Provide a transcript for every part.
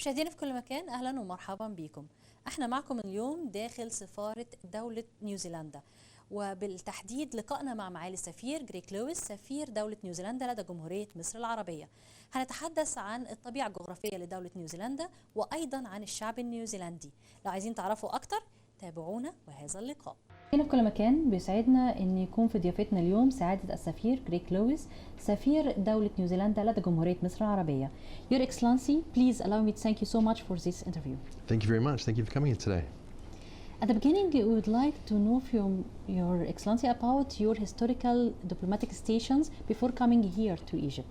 مشاهدينا في كل مكان، أهلا ومرحبا بكم. احنا معكم اليوم داخل سفارة دولة نيوزيلندا، وبالتحديد لقائنا مع معالي السفير جريك لويس سفير دولة نيوزيلندا لدى جمهورية مصر العربية. هنتحدث عن الطبيعة الجغرافية لدولة نيوزيلندا وأيضا عن الشعب النيوزيلندي. لو عايزين تعرفوا أكتر تابعونا وهذا اللقاء. هنا في كل مكان بيسعدنا ان يكون في ضيافتنا اليوم سعادة السفير جريك لويس سفير دولة نيوزيلندا لدى جمهورية مصر العربية. Your Excellency, please allow me to thank you so much for this interview. Thank you very much. Thank you for coming here today. At the beginning, we would like to know from Your Excellency about your historical diplomatic stations before coming here to Egypt.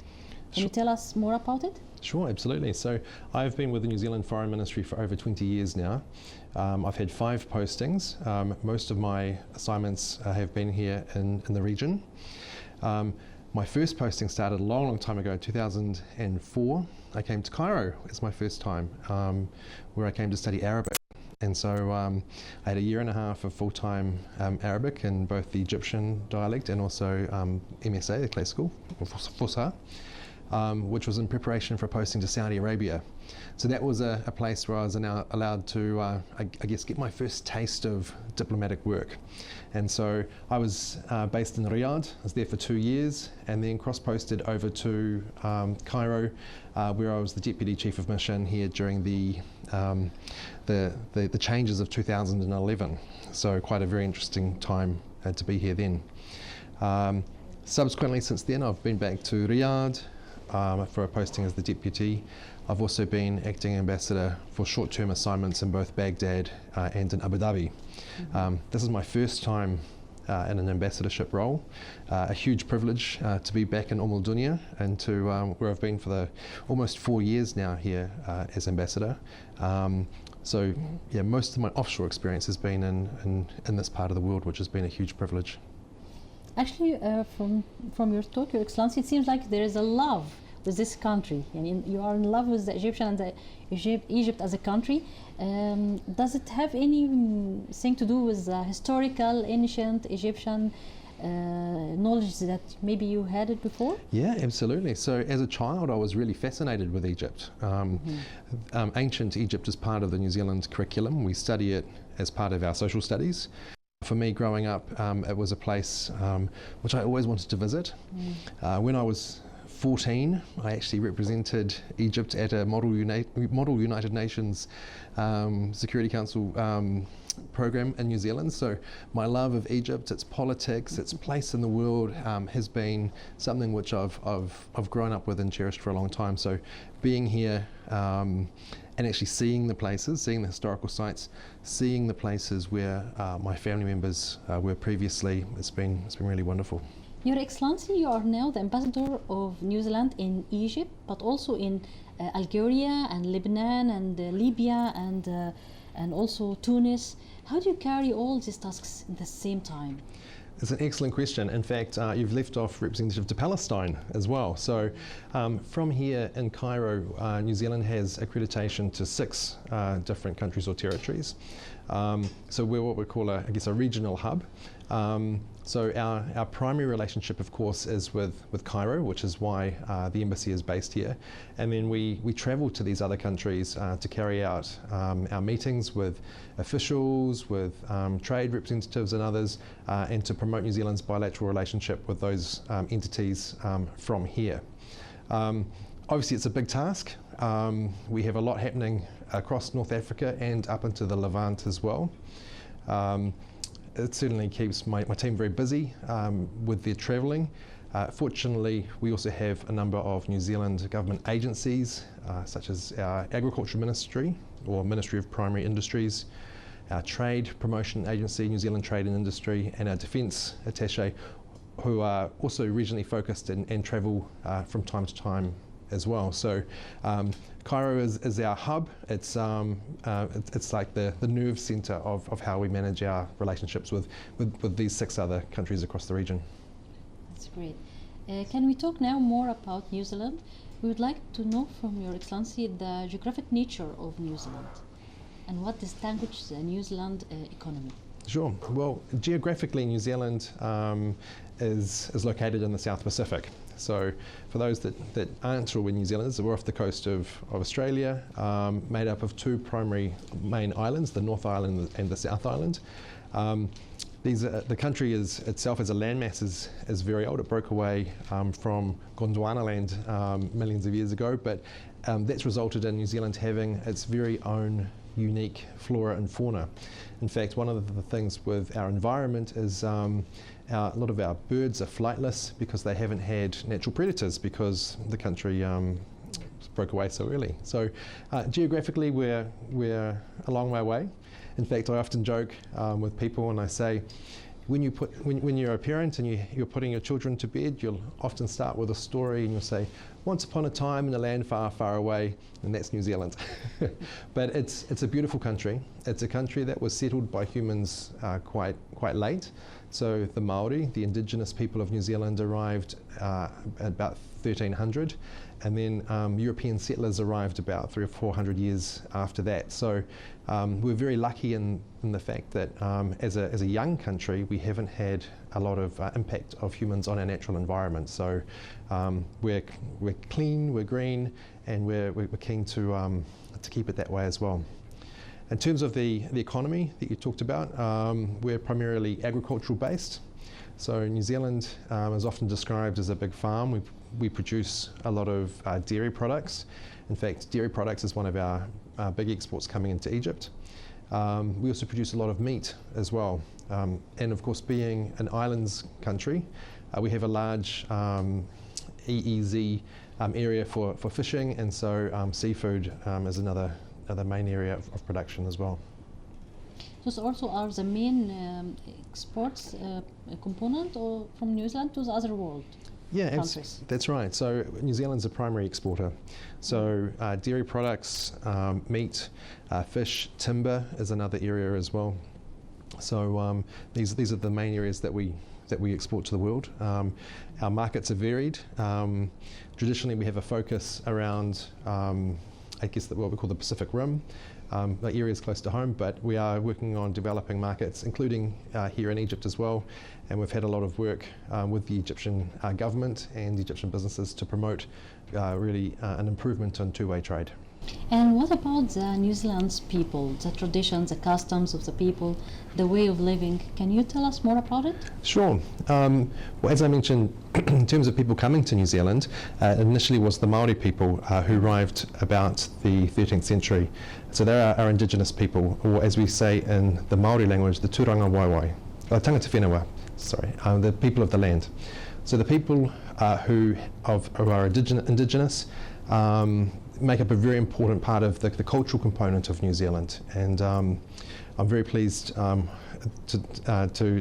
Can you tell us more about it? Sure, absolutely. So I've been with the New Zealand Foreign Ministry for over 20 years now. I've had 5 postings. Most of my assignments have been here in the region. My first posting started a long time ago, 2004. I came to Cairo as my first time, where I came to study Arabic. And so I had a year and a half of full-time Arabic in both the Egyptian dialect and also MSA, the classical, or bethha, which was in preparation for posting to Saudi Arabia. So that was a place where I was now allowed to, I guess, get my first taste of diplomatic work. And so I was based in Riyadh. I was there for 2 years and then cross-posted over to Cairo, where I was the Deputy Chief of Mission here during the changes of 2011. So quite a very interesting time to be here then. Subsequently, since then, I've been back to Riyadh for a posting as the Deputy. I've also been acting ambassador for short-term assignments in both Baghdad and in Abu Dhabi. This is my first time in an ambassadorship role. A huge privilege to be back in Dunya and to where I've been for almost 4 years now here as ambassador. So yeah, most of my offshore experience has been in this part of the world, which has been a huge privilege. Actually, from your talk, Your Excellency, it seems like there is a love with this country. You are in love with the Egyptian and Egypt as a country. Does it have anything to do with the historical, ancient Egyptian knowledge that maybe you had it before? Yeah, absolutely. So as a child, I was really fascinated with Egypt. Ancient Egypt is part of the New Zealand curriculum. We study it as part of our social studies. For me, growing up, it was a place which I always wanted to visit. When I was 14, I actually represented Egypt at a Model United Nations Security Council program in New Zealand. So my love of Egypt, its politics, its place in the world has been something which I've grown up with and cherished for a long time. So being here and actually seeing the places, seeing the historical sites, seeing the places where my family members were previously, it's been really wonderful. Your Excellency, you are now the ambassador of New Zealand in Egypt, but also in Algeria and Lebanon and Libya and also Tunis. How do you carry all these tasks at the same time? It's an excellent question. In fact, you've left off representative to Palestine as well. So from here in Cairo, New Zealand has accreditation to 6 different countries or territories. So we're what we call a regional hub. So our primary relationship, of course, is with Cairo, which is why the embassy is based here. And then we travel to these other countries to carry out our meetings with officials, with trade representatives and others, and to promote New Zealand's bilateral relationship with those entities from here. Obviously, it's a big task. We have a lot happening across North Africa and up into the Levant as well. It certainly keeps my team very busy with their travelling. Fortunately, we also have a number of New Zealand government agencies, such as our Agriculture Ministry or Ministry of Primary Industries, our Trade Promotion Agency, New Zealand Trade and Industry, and our Defence Attaché, who are also regionally focused and travel from time to time as well. So Cairo is our hub. It's like the nerve centre of how we manage our relationships with these 6 other countries across the region. That's great. Can we talk now more about New Zealand? We would like to know from Your Excellency the geographic nature of New Zealand and what distinguishes the New Zealand economy. Sure. Well, geographically, New Zealand is located in the South Pacific. So for those that aren't sure where New Zealand is, we're off the coast of Australia, made up of two primary main islands, the North Island and the South Island. The country itself as a landmass is very old. It broke away from Gondwana land millions of years ago, but that's resulted in New Zealand having its very own unique flora and fauna. In fact, one of the things with our environment is a lot of our birds are flightless because they haven't had natural predators because the country broke away so early. So geographically we're a long way away. In fact, I often joke with people and I say, when you're a parent and you're putting your children to bed, you'll often start with a story and you'll say, once upon a time in a land far, far away, and that's New Zealand. But it's a beautiful country. It's a country that was settled by humans quite late. So the Māori, the indigenous people of New Zealand, arrived at about 1300, and then European settlers arrived about 300 or 400 years after that. So we're very lucky in the fact that as a young country, we haven't had a lot of impact of humans on our natural environment. So we're clean, we're green, and we're keen to keep it that way as well. In terms of the economy that you talked about, we're primarily agricultural based. So New Zealand is often described as a big farm. We produce a lot of dairy products. In fact, dairy products is one of our big exports coming into Egypt. We also produce a lot of meat as well. And of course, being an islands country, we have a large EEZ area for fishing, and so seafood is another main area of production as well. Those also are the main exports component from New Zealand to the other world? Yeah, that's right. So New Zealand's a primary exporter. So dairy products, meat, fish, timber is another area as well. So these are the main areas that we export to the world. Our markets are varied. Traditionally, we have a focus around, I guess, what we call the Pacific Rim, the areas close to home, but we are working on developing markets, including here in Egypt as well. And we've had a lot of work with the Egyptian government and the Egyptian businesses to promote really an improvement in two-way trade. And what about the New Zealand's people, the traditions, the customs of the people, the way of living? Can you tell us more about it? Sure. Well, as I mentioned, in terms of people coming to New Zealand, initially was the Māori people who arrived about the 13th century. So they're our indigenous people, or as we say in the Māori language, the Tūranga Waiwai, tangata whenua, the people of the land. So the people who are indigenous make up a very important part of the cultural component of New Zealand, and I'm very pleased to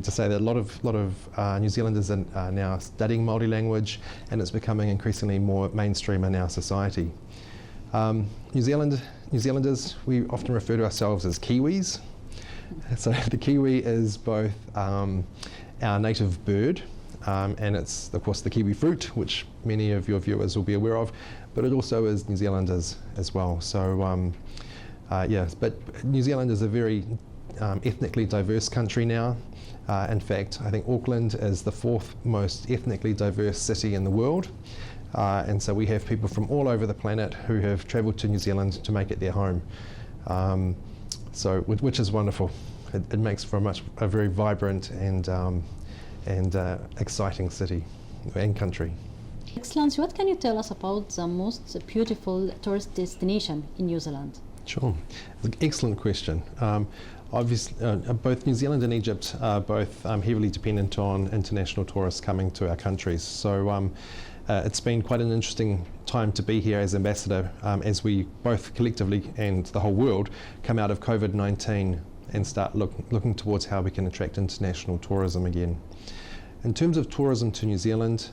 say that a lot of New Zealanders are now studying Māori language, and it's becoming increasingly more mainstream in our society. New Zealanders, we often refer to ourselves as Kiwis. So the kiwi is both our native bird, and it's of course the kiwi fruit, which many of your viewers will be aware of, but it also is New Zealanders as well. So yes, but New Zealand is a very ethnically diverse country now. In fact, I think Auckland is the fourth most ethnically diverse city in the world. And so we have people from all over the planet who have travelled to New Zealand to make it their home. So which is wonderful. It makes for a very vibrant and exciting city and country. Excellency, what can you tell us about the most beautiful tourist destination in New Zealand? Sure, excellent question. Obviously, both New Zealand and Egypt are both heavily dependent on international tourists coming to our countries. So it's been quite an interesting time to be here as ambassador as we both collectively and the whole world come out of COVID-19 and start looking towards how we can attract international tourism again. In terms of tourism to New Zealand,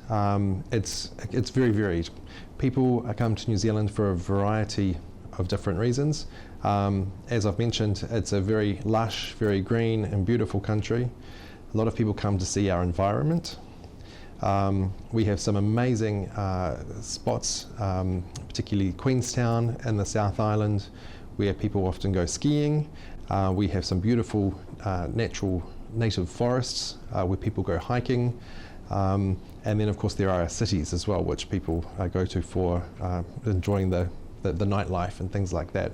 it's very varied. People come to New Zealand for a variety of different reasons. As I've mentioned, it's a very lush, very green and beautiful country. A lot of people come to see our environment. We have some amazing spots, particularly Queenstown and the South Island, where people often go skiing. We have some beautiful natural native forests where people go hiking. And then of course there are our cities as well, which people go to for enjoying the nightlife and things like that.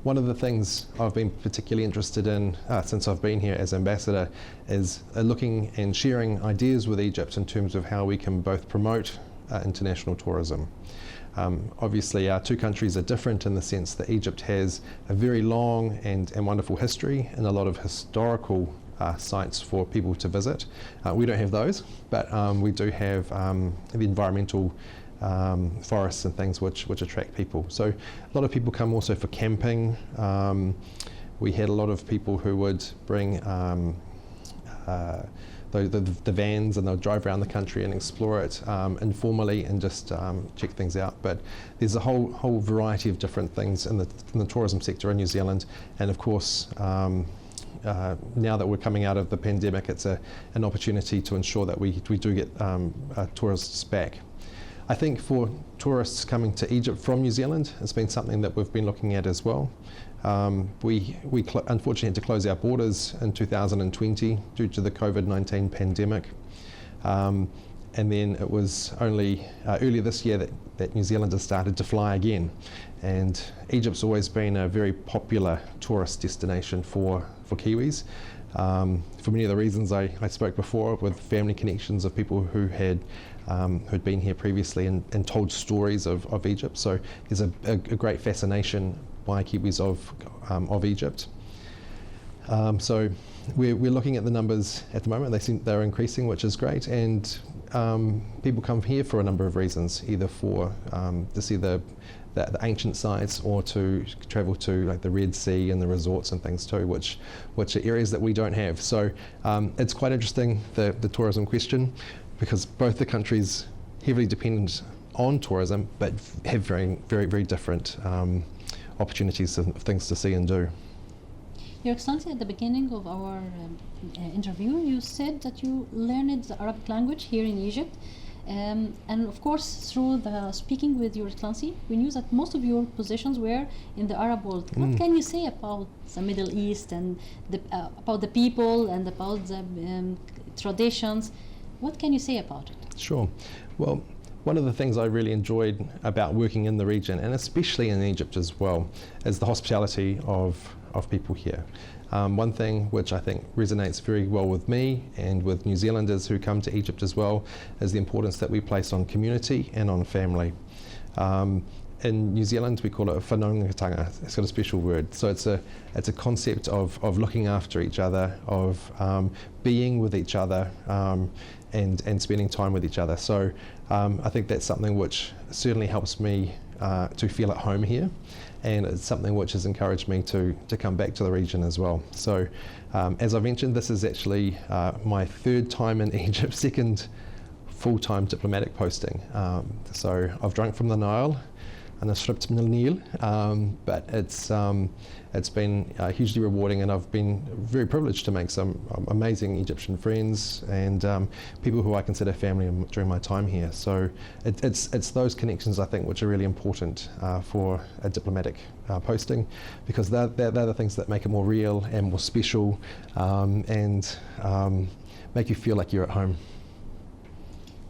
One of the things I've been particularly interested in since I've been here as ambassador is looking and sharing ideas with Egypt in terms of how we can both promote international tourism. Obviously our two countries are different in the sense that Egypt has a very long and wonderful history and a lot of historical sites for people to visit. We don't have those, but we do have the environmental forests and things which attract people. So a lot of people come also for camping. We had a lot of people who would bring the vans, and they'll drive around the country and explore it informally and just check things out. But there's a whole variety of different things in the tourism sector in New Zealand, and of course now that we're coming out of the pandemic, it's an opportunity to ensure that we do get tourists back. I think for tourists coming to Egypt from New Zealand, it's been something that we've been looking at as well. We unfortunately had to close our borders in 2020 due to the COVID-19 pandemic. And then it was only earlier this year that New Zealanders started to fly again. And Egypt's always been a very popular tourist destination for Kiwis. For many of the reasons I spoke before, with family connections of people who had who'd been here previously and told stories of Egypt. So there's a great fascination by Kiwis of Egypt. So we're looking at the numbers at the moment. They seem they're increasing, which is great. And people come here for a number of reasons, either for to see the ancient sites, or to travel to like the Red Sea and the resorts and things too, which are areas that we don't have. So it's quite interesting, the tourism question, because both the countries heavily dependent on tourism, but have very, very, very different opportunities of things to see and do. Your Excellency, at the beginning of our interview, you said that you learned the Arabic language here in Egypt. And of course, through the speaking with Your Excellency, we knew that most of your positions were in the Arab world. What can you say about the Middle East and about the people and about the traditions? What can you say about it? Sure. Well, one of the things I really enjoyed about working in the region, and especially in Egypt as well, is the hospitality of people here. One thing which I think resonates very well with me and with New Zealanders who come to Egypt as well is the importance that we place on community and on family. In New Zealand we call it a whanaungatanga. It's got a special word. So it's a concept of looking after each other, of being with each other, and spending time with each other. So I think that's something which certainly helps me to feel at home here, and it's something which has encouraged me to come back to the region as well. So as I mentioned, this is actually my third time in Egypt, second full-time diplomatic posting. So I've drunk from the Nile and shribt min al-Nil, but it's been hugely rewarding, and I've been very privileged to make some amazing Egyptian friends and people who I consider family during my time here. So it's those connections, I think, which are really important for a diplomatic posting, because they're the things that make it more real and more special, and make you feel like you're at home.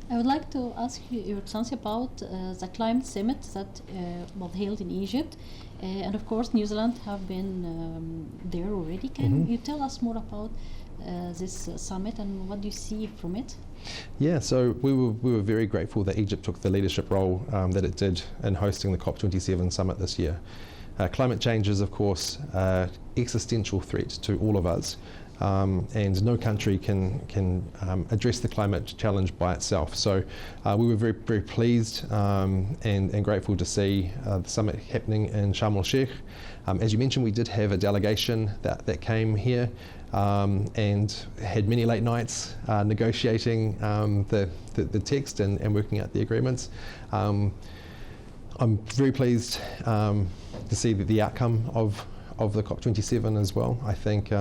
I would like to ask you, Your Excellency, about the climate summit that was held in Egypt, and of course New Zealand have been there already. Can you tell us more about this summit and what do you see from it? Yeah, so we were very grateful that Egypt took the leadership role that it did in hosting the COP27 summit this year. Climate change is, of course, an existential threat to all of us. And no country can address the climate challenge by itself. So we were very, very pleased and grateful to see the summit happening in Sharm el-Sheikh. As you mentioned, we did have a delegation that came here and had many late nights negotiating the text and working out the agreements. I'm very pleased to see the outcome of the COP27 as well. I think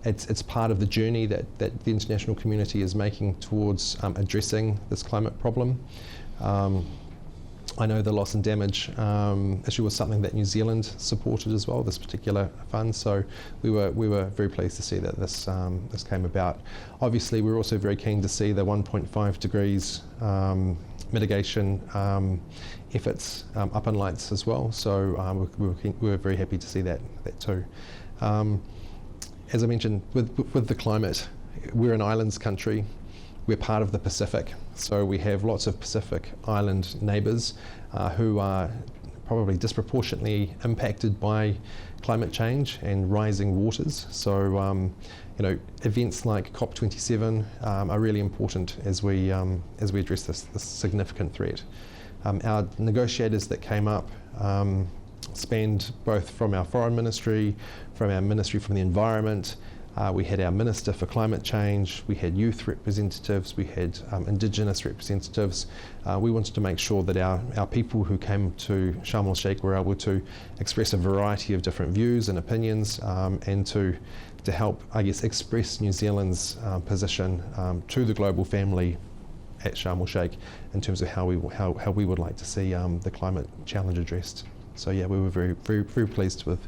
it's part of the journey that the international community is making towards addressing this climate problem. I know the loss and damage issue was something that New Zealand supported as well, this particular fund. So we were very pleased to see that this came about. Obviously, we're also very keen to see the 1.5 degrees mitigation efforts up in lights as well. So we were very happy to see that too. As I mentioned, with the climate, we're an islands country. We're part of the Pacific, so we have lots of Pacific island neighbours who are probably disproportionately impacted by climate change and rising waters. So, events like COP27 are really important as we address this significant threat. Our negotiators that came up spanned both from our foreign ministry, from our ministry from the environment. We had our Minister for Climate Change, we had youth representatives, we had Indigenous representatives. We wanted to make sure that our people who came to Sharm el-Sheikh were able to express a variety of different views and opinions and to help, I guess, express New Zealand's position to the global family at Sharm el-Sheikh in terms of how we would like to see the climate challenge addressed. So yeah, we were very, very, very pleased with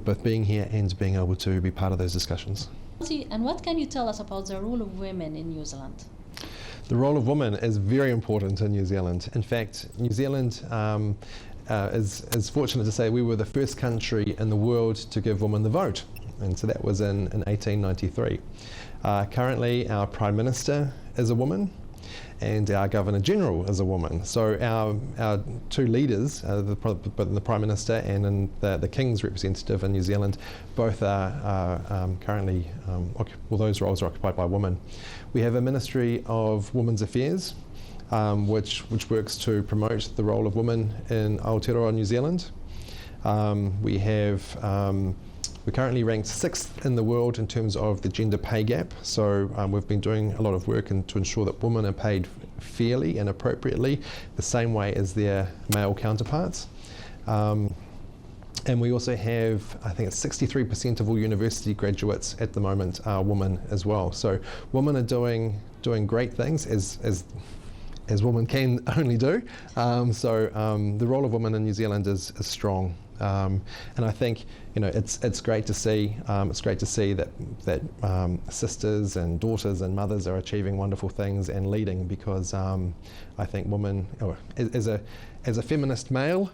both being here and being able to be part of those discussions. And what can you tell us about the role of women in New Zealand? The role of women is very important in New Zealand. In fact, New Zealand is fortunate to say we were the first country in the world to give women the vote. And so that was in 1893. Currently, our Prime Minister is a woman, and our Governor General is a woman. So our two leaders, the Prime Minister and the King's representative in New Zealand, both are currently, those roles are occupied by women. We have a Ministry of Women's Affairs, which works to promote the role of women in Aotearoa New Zealand. We're currently ranked 6th in the world in terms of the gender pay gap. So we've been doing a lot of work to ensure that women are paid fairly and appropriately, the same way as their male counterparts. And we also have, I think it's 63% of all university graduates at the moment are women as well. So women are doing great things as women can only do. The role of women in New Zealand is strong. And I think it's great to see. It's great to see that sisters and daughters and mothers are achieving wonderful things and leading, because I think women, as a feminist male,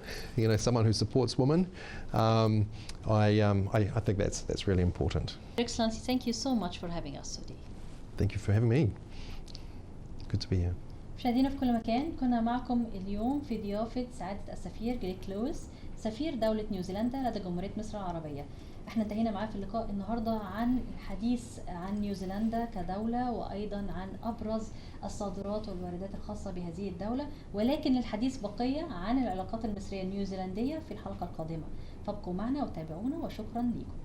someone who supports women, I think that's really important. Your Excellency, thank you so much for having us today. Thank you for having me. Good to be here. مشاهدينا في كل مكان، كنا معكم اليوم في ضيافة سعادة السفير جريك لويس، سفير دولة نيوزيلندا لدى جمهورية مصر العربية. احنا انتهينا معاه في اللقاء النهارده عن الحديث عن نيوزيلندا كدولة، وايضا عن ابرز الصادرات والواردات الخاصة بهذه الدولة، ولكن الحديث بقية عن العلاقات المصرية النيوزيلندية في الحلقة القادمة. فابقوا معنا وتابعونا، وشكرا لكم.